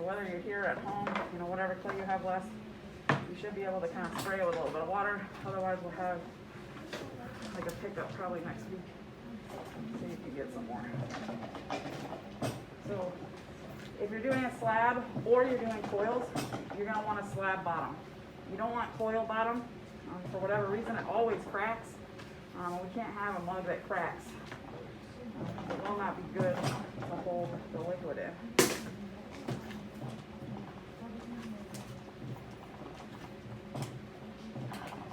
whether you're here at home, you know, whatever clay you have left, you should be able to kind of spray it with a little bit of water. Otherwise, we'll have like a pickup probably next week, so you can get some more. So if you're doing a slab or you're doing coils, you're going to want a slab bottom. You don't want coil bottom. For whatever reason, it always cracks. We can't have a mug that cracks. It will not be good to hold the liquid in.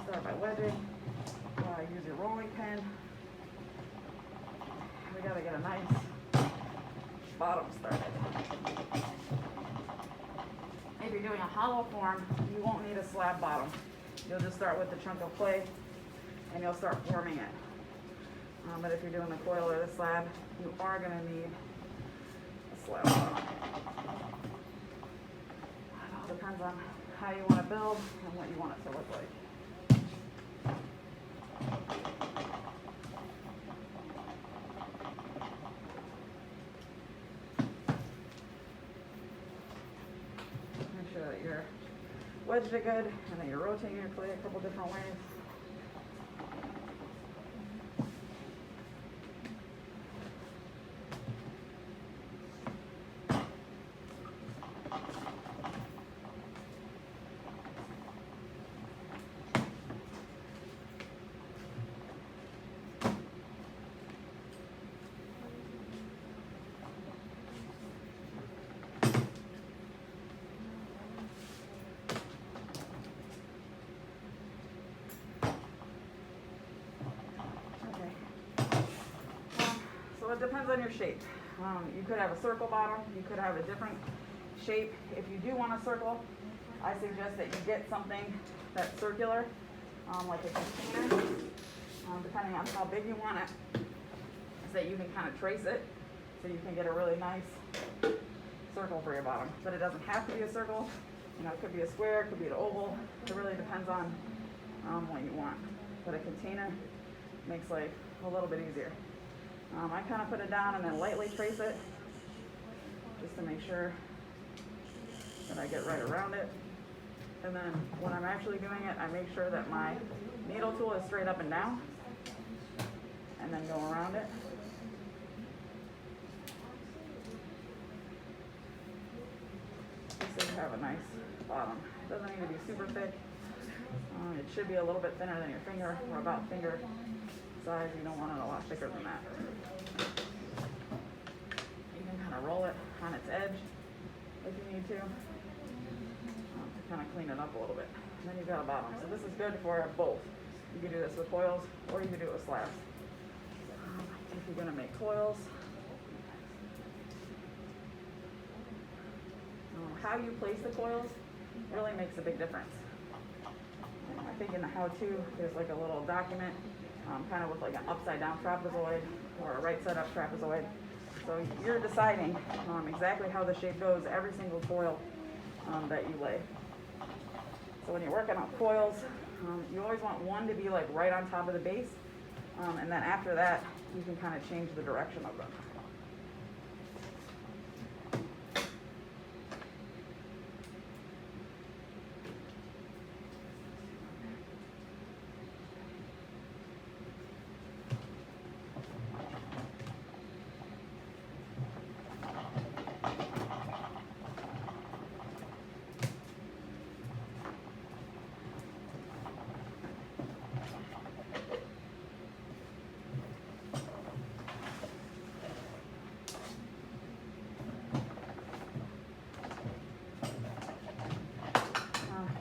Start by wedging. Use your rolling pin. We got to get a nice bottom started. If you're doing a hollow form, you won't need a slab bottom. You'll just start with the chunk of clay and you'll start forming it. But if you're doing the coil or the slab, you are going to need a slab bottom. It all depends on how you want to build and what you want it to look like. Make sure that you're wedged it good and that you're rotating your clay a couple different ways. So it depends on your shape. You could have a circle bottom, you could have a different shape. If you do want a circle, I suggest that you get something that's circular, like a container, depending on how big you want it, so that you can kind of trace it, so you can get a really nice circle for your bottom. But it doesn't have to be a circle. You know, it could be a square, it could be an oval. It really depends on what you want. But a container makes life a little bit easier. I kind of put it down and then lightly trace it, just to make sure that I get right around it. And then when I'm actually doing it, I make sure that my needle tool is straight up and down, and then go around it. So you have a nice bottom. It doesn't need to be super thick. It should be a little bit thinner than your finger, or about finger size. You don't want it a lot thicker than that. You can kind of roll it on its edge if you need to kind of clean it up a little bit. And then you've got a bottom. So this is good for both. You can do this with coils or you can do it with slabs. If you're going to make coils, how you place the coils really makes a big difference. I think in the how-to, there's like a little document kind of with like an upside down trapezoid or a right side up trapezoid. So you're deciding exactly how the shape goes every single coil that you lay. So when you're working on coils, you always want one to be like right on top of the base, and then after that you can kind of change the direction of them.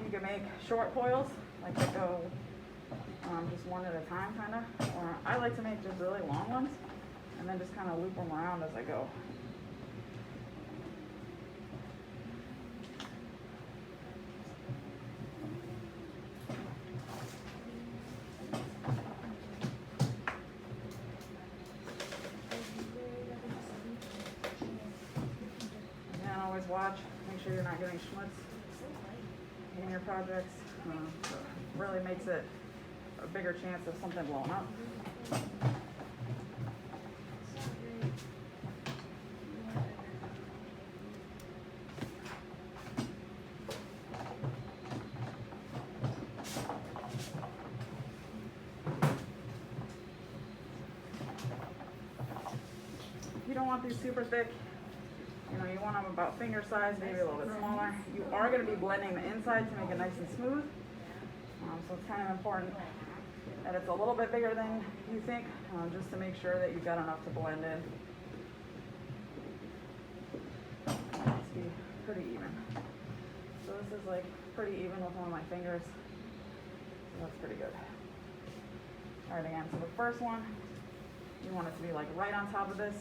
You can make short coils, like that go just one at a time, kind of. Or I like to make just really long ones, and then just kind of loop them around as I go. Again, always watch, make sure you're not getting schmutz in your projects. So it really makes it a bigger chance of something blowing up. don't want these super thick. You know, you want them about finger size, maybe a little bit smaller. You are going to be blending the inside to make it nice and smooth. So it's kind of important that it's a little bit bigger than you think, just to make sure that you've got enough to blend in. It must be pretty even. So this is like pretty even with one of my fingers. So that's pretty good. All right, again, so the first one, you want it to be like right on top of this.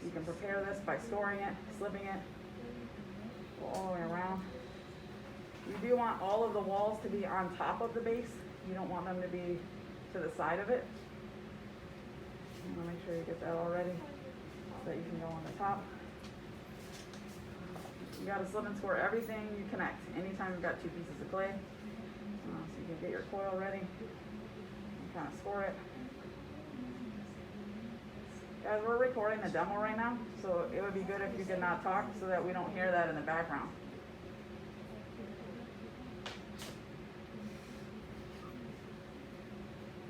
You can prepare this by storing it, slipping it, go all the way around. You do want all of the walls to be on top of the base. You don't want them to be to the side of it. You want to make sure you get that all ready so that you can go on the top. You got to slip and score everything you connect. Anytime you've got two pieces of clay, so you can get your coil ready and kind of score it. Guys, we're recording the demo right now, so it would be good if you could not talk so that we don't hear that in the background.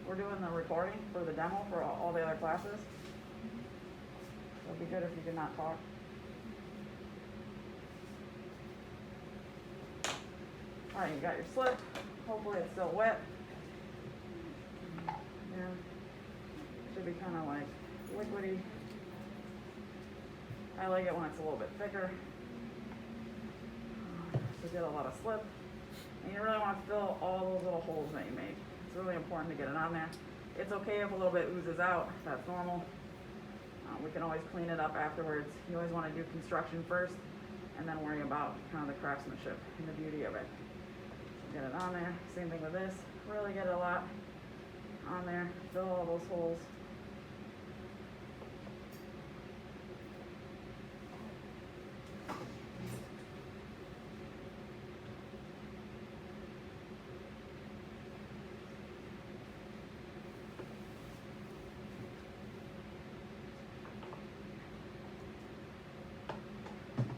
We're doing the recording for the demo for all the other classes. So it'd be good if you could not talk. All right, you got your slip. Hopefully it's still wet. Yeah, should be kind of like liquidy. I like it when it's a little bit thicker. So get a lot of slip. And you really want to fill all those little holes that you make. It's really important to get it on there. It's okay if a little bit oozes out. That's normal. We can always clean it up afterwards. You always want to do construction first and then worry about kind of the craftsmanship and the beauty of it. So get it on there. Same thing with this. Really get it a lot on there. Fill all those holes.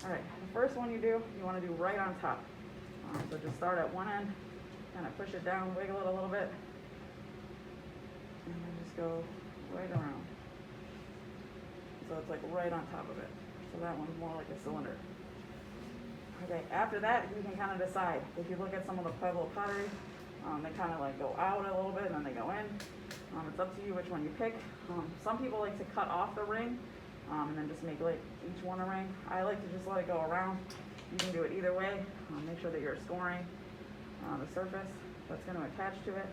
Alright, the first one you do, you want to do right on top. So just start at one end, kind of push it down, wiggle it a little bit, and then just go right around. So it's like right on top of it. So that one's more like a cylinder. Okay, after that, you can kind of decide. If you look at some of the Pueblo pottery, they kind of like go out a little bit and then they go in. It's up to you which one you pick. Some people like to cut off the ring and then just make like each one a ring. I like to just let it go around. You can do it either way. Make sure that you're scoring the surface that's going to attach to it.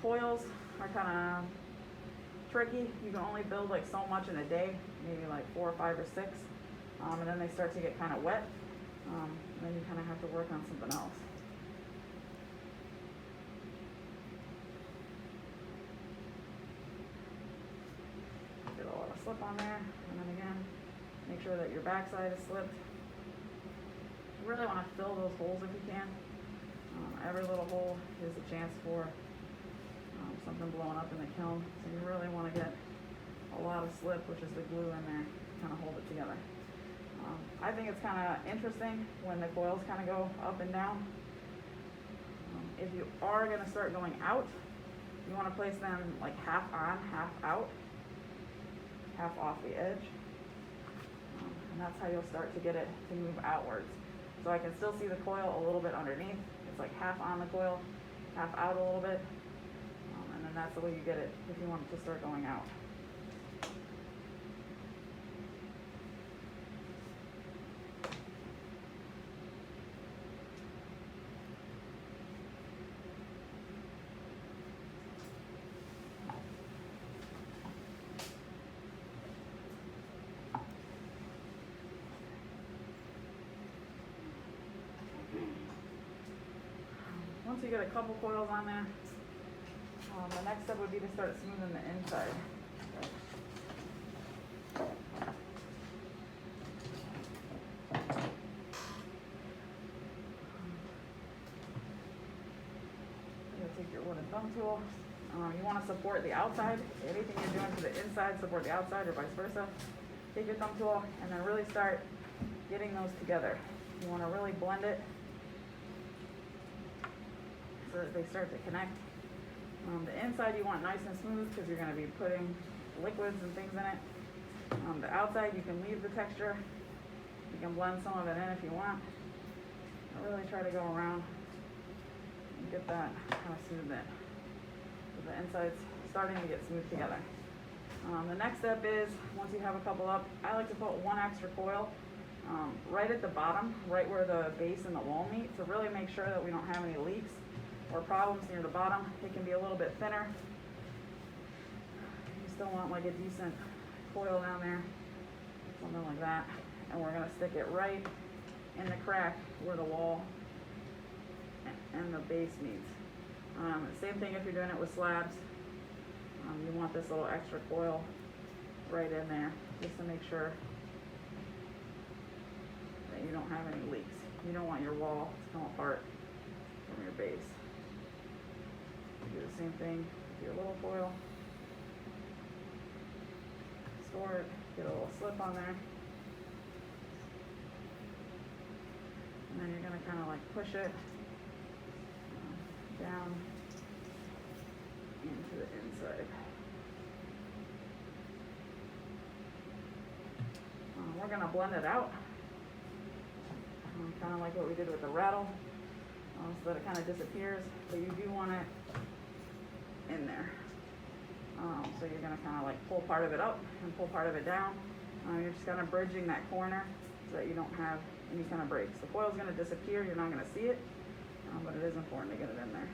Coils are kind of tricky. You can only build like so much in a day, maybe like 4 or 5 or 6, and then they start to get kind of wet. And then you kind of have to work on something else. Get a lot of slip on there, and then again, make sure that your backside is slipped. You really want to fill those holes if you can. Every little hole is a chance for something blowing up in the kiln. So you really want to get a lot of slip, which is the glue in there, kind of hold it together. I think it's kind of interesting when the coils kind of go up and down. If you are going to start going out, you want to place them like half on, half out, half off the edge. And that's how you'll start to get it to move outwards. So I can still see the coil a little bit underneath. It's like half on the coil, half out a little bit. And then that's the way you get it if you want it to start going out. Once you get a couple coils on there, the next step would be to start smoothing the inside. You'll take your wooden thumb tool. You want to support the outside. Anything you're doing to the inside, support the outside, or vice versa. Take your thumb tool and then really start getting those together. You want to really blend it so that they start to connect. The inside you want nice and smooth because you're going to be putting liquids and things in it. The outside, you can leave the texture. You can blend some of it in if you want. I really try to go around and get that kind of smoothed in. So the inside's starting to get smooth together. The next step is, once you have a couple up, I like to put one extra coil right at the bottom, right where the base and the wall meet, to really make sure that we don't have any leaks or problems near the bottom. It can be a little bit thinner. You still want like a decent coil down there, something like that. And we're gonna stick it right in the crack where the wall and the base meets. Same thing if you're doing it with slabs. You want this little extra coil right in there, just to make sure that you don't have any leaks. You don't want your wall to come apart from your base. You do the same thing with your little coil. Store it, get a little slip on there. And then you're gonna kind of like push it down into the inside. We're gonna blend it out, kind of like what we did with the rattle, so that it kind of disappears, but you do want it in there. So you're gonna kind of like pull part of it up and pull part of it down. You're just kind of bridging that corner so that you don't have any kind of breaks. The foil's gonna disappear, you're not gonna see it, but it is important to get it in there.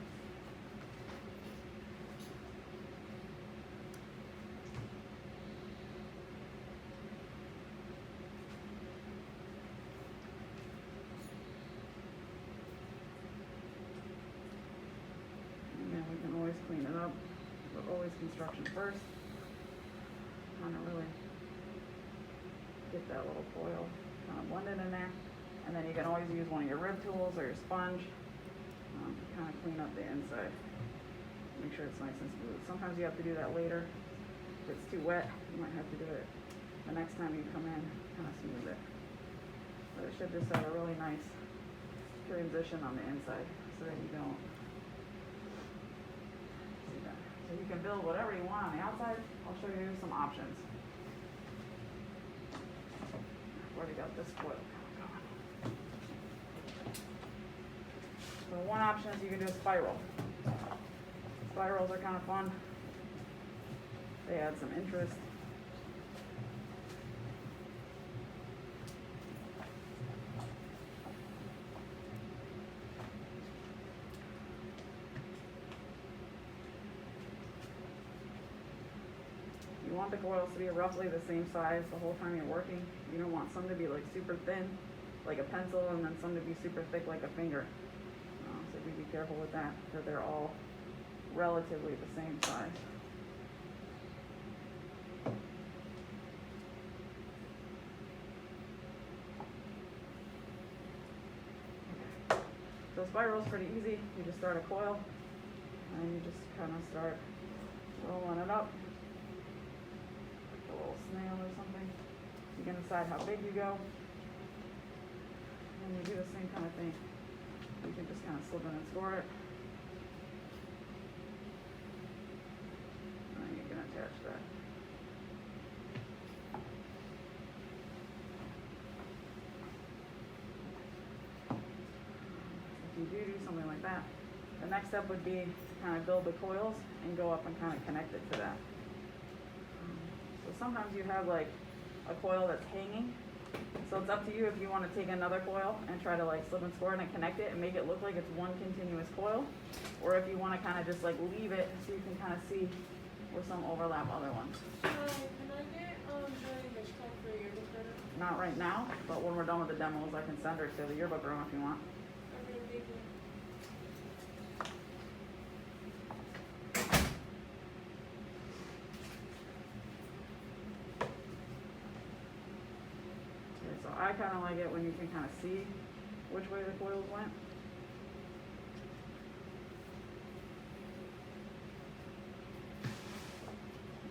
Clean it up, but always construction first. Kind of really get that little foil kind of blended in there, and then you can always use one of your rib tools or your sponge to kind of clean up the inside. Make sure it's nice and smooth. Sometimes you have to do that later. If it's too wet, you might have to do it the next time you come in, kind of smooth it. But it should just have a really nice transition on the inside so that you don't. So you can build whatever you want on the outside. I'll show you some options. I've already got this coil going. So one option is you can do a spiral. Spirals are kind of fun. They add some interest. You want the coils to be roughly the same size the whole time you're working. You don't want some to be like super thin, like a pencil, and then some to be super thick like a finger. So you be careful with that, because they're all relatively the same size. Okay. So spiral's pretty easy. You just start a coil, and you just kind of start rolling it up. Snail or something. You can decide how big you go, and you do the same kind of thing. You can just kind of slip in and score it, and then you can attach that. If you do something like that, the next step would be to kind of build the coils and go up and kind of connect it to that. So sometimes you have like a coil that's hanging. So it's up to you if you want to take another coil and try to like slip and score it and connect it and make it look like it's one continuous coil. Or if you want to kind of just like leave it so you can kind of see where some overlap other ones. Can I get the stuff for your yearbook runner? Not right now, but when we're done with the demos, I can send her to the yearbook room if you want. Okay, thank you. So I kind of like it when you can kind of see which way the coils went.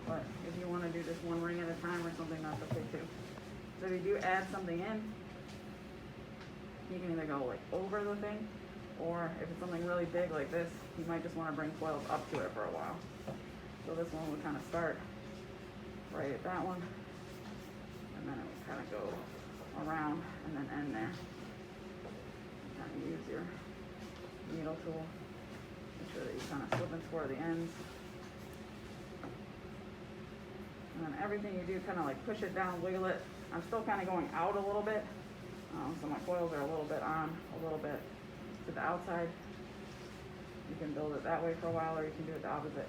But if you want to do just one ring at a time or something, that's okay too. So if you do add something in, you can either go like over the thing, or if it's something really big like this, you might just want to bring coils up to it for a while. So this one would kind of start right at that one. of go around and then end there. Kind of use your needle tool. Make sure that you kind of slip and score the ends. And then everything you do, kind of like push it down, wiggle it. I'm still kind of going out a little bit. So my coils are a little bit on, a little bit to the outside. You can build it that way for a while, or you can do it the opposite.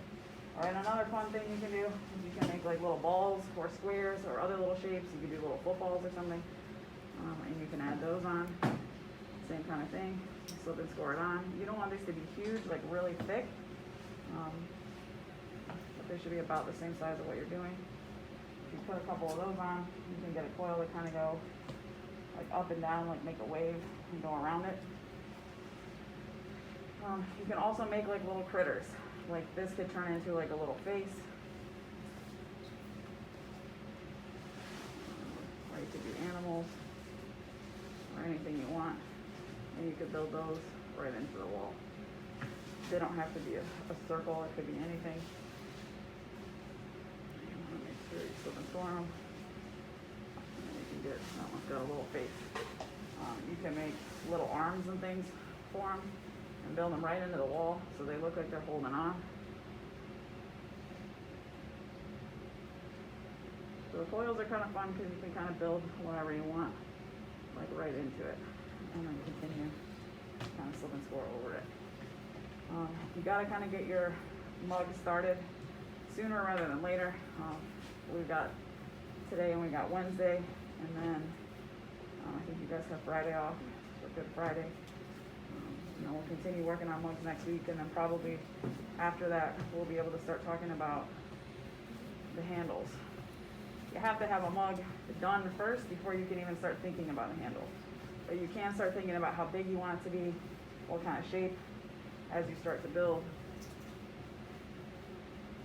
All right, another fun thing you can do is you can make like little balls or squares or other little shapes. You can do little footballs or something, and you can add those on. Same kind of thing. Slip and score it on. You don't want these to be huge, like really thick, but they should be about the same size of what you're doing. If you put a couple of those on, you can get a coil to kind of go like up and down, like make a wave and go around it. You can also make like little critters. Like this could turn into like a little face. Or you could do animals or anything you want. And you could build those right into the wall. They don't have to be a circle, it could be anything. You want to make sure you slip and score them. And you can get, that one's got a little face. You can make little arms and things for them and build them right into the wall so they look like they're holding on. So the coils are kind of fun because you can kind of build whatever you want, like right into it, and then continue kind of slip and score over it. You got to kind of get your mug started sooner rather than later. We've got today and we got Wednesday, and then I think you guys have Friday off for Good Friday. We'll continue working on mugs next week, and then probably after that we'll be able to start talking about the handles. You have to have a mug done first before you can even start thinking about a handle. But you can start thinking about how big you want it to be, what kind of shape, as you start to build,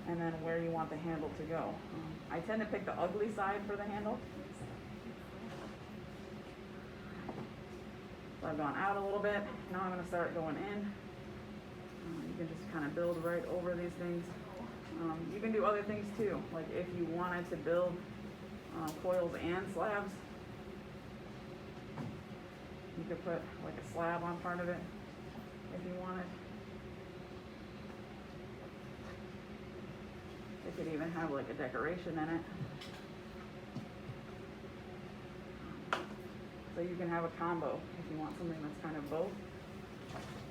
and then where you want the handle to go. I tend to pick the ugly side for the handle. So I've gone out a little bit. Now I'm going to start going in. You can just kind of build right over these things. You can do other things too. Like if you wanted to build coils and slabs, you could put like a slab on part of it if you wanted. It could even have like a decoration in it. So you can have a combo if you want something that's kind of both.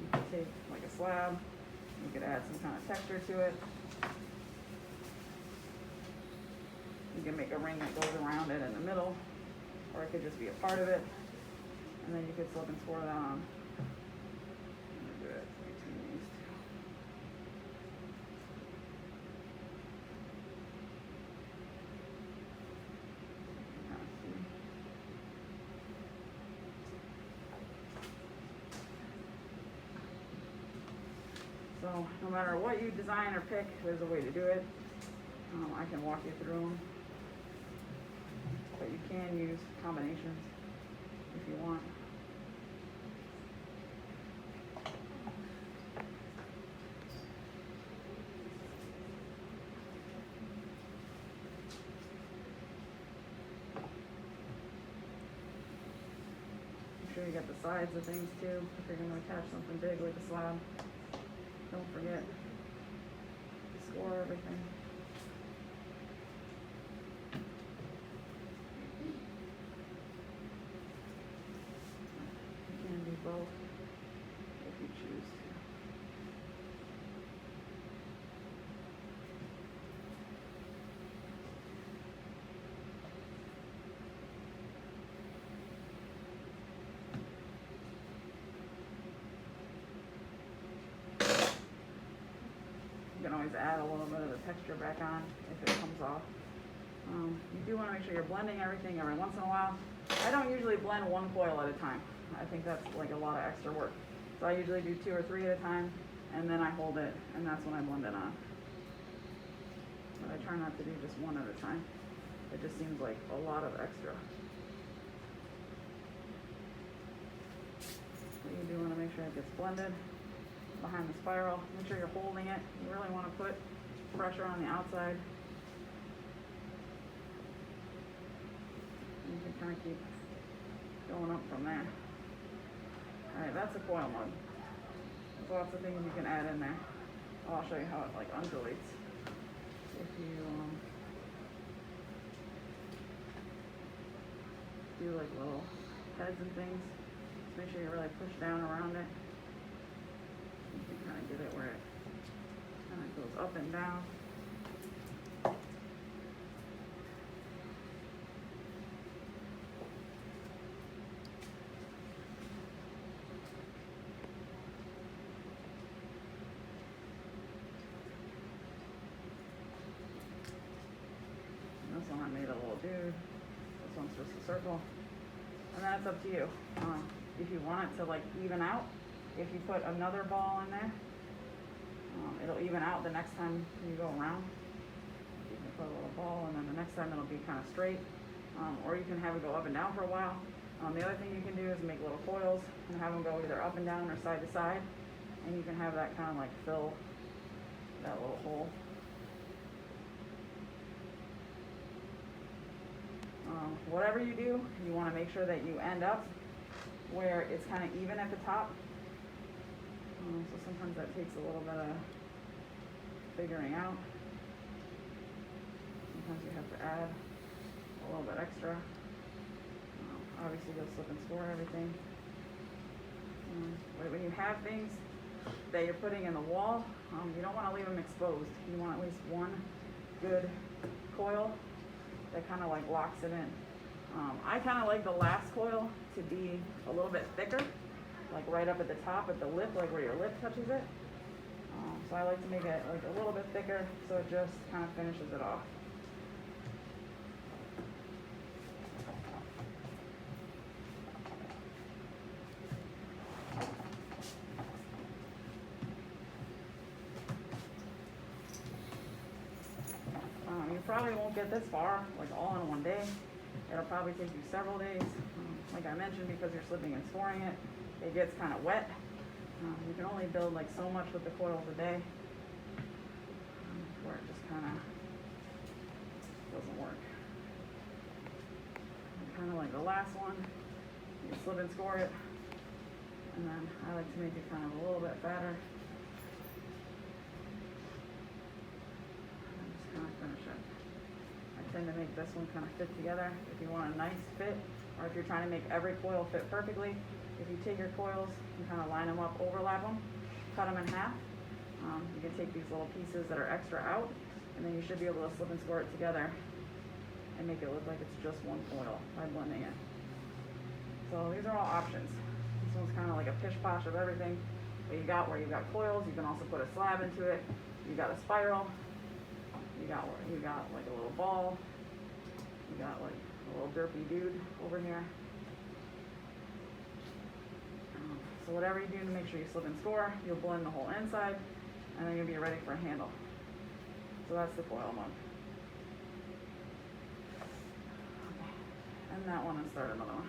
You could take like a slab, you could add some kind of texture to it. You can make a ring that goes around it in the middle, or it could just be a part of it. And then you could slip and score that on. I'm gonna do it between these two. Kind of see. So no matter what you design or pick, there's a way to do it. I can walk you through them, but you can use combinations if you want. Make sure you get the sides of things too, if you're going to attach something big like a slab. Don't forget to score everything. You can do both if you choose to. You can always add a little bit of the texture back on if it comes off. You do want to make sure you're blending everything every once in a while. I don't usually blend one coil at a time. I think that's like a lot of extra work. So I usually do 2 or 3 at a time, and then I hold it, and that's when I blend it on. But I try not to do just one at a time. It just seems like a lot of extra. So you do want to make sure it gets blended behind the spiral. Make sure you're holding it. You really want to put pressure on the outside. And you can kind of keep going up from there. Alright, that's a coil mug. There's lots of things you can add in there. I'll show you how it like undulates. If you do like little heads and things, just make sure you really push down around it. You can kind of get it where it kind of goes up and down. This one I made a little dude. This one's just a circle. And then it's up to you. If you want it to like even out, if you put another ball in there, it'll even out the next time you go around. You can put a little ball and then the next time it'll be kind of straight. Or you can have it go up and down for a while. The other thing you can do is make little coils and have them go either up and down or side to side. And you can have that kind of like fill that little hole. Whatever you do, you want to make sure that you end up where it's kind of even at the top. So sometimes that takes a little bit of figuring out. Sometimes you have to add a little bit extra. Obviously you'll slip and score everything. But when you have things that you're putting in the wall, you don't want to leave them exposed. You want at least one good coil that kind of like locks it in. I kind of like the last coil to be a little bit thicker, like right up at the top at the lip, like where your lip touches it. So I like to make it like a little bit thicker so it just kind of finishes it off. You probably won't get this far, like all in one day. It'll probably take you several days. Like I mentioned, because you're slipping and scoring it, it gets kind of wet. You can only build like so much with the coils a day, where it just kind of doesn't work. Kind of like the last one, you slip and score it, and then I like to make it kind of a little bit fatter. And just kind of finish it. I tend to make this one kind of fit together. If you want a nice fit, or if you're trying to make every coil fit perfectly, if you take your coils and kind of line them up, overlap them, cut them in half, you can take these little pieces that are extra out, and then you should be able to slip and score it together and make it look like it's just one coil by blending it. So these are all options. This one's kind of like a pish-posh of everything. But you got where you got coils, you can also put a slab into it. You got a spiral. You got like a little ball. You got like a little derpy dude over here. So whatever you do to make sure you slip and score, you'll blend the whole inside, and then you'll be ready for a handle. So that's the coil mug. And that one, and start another one.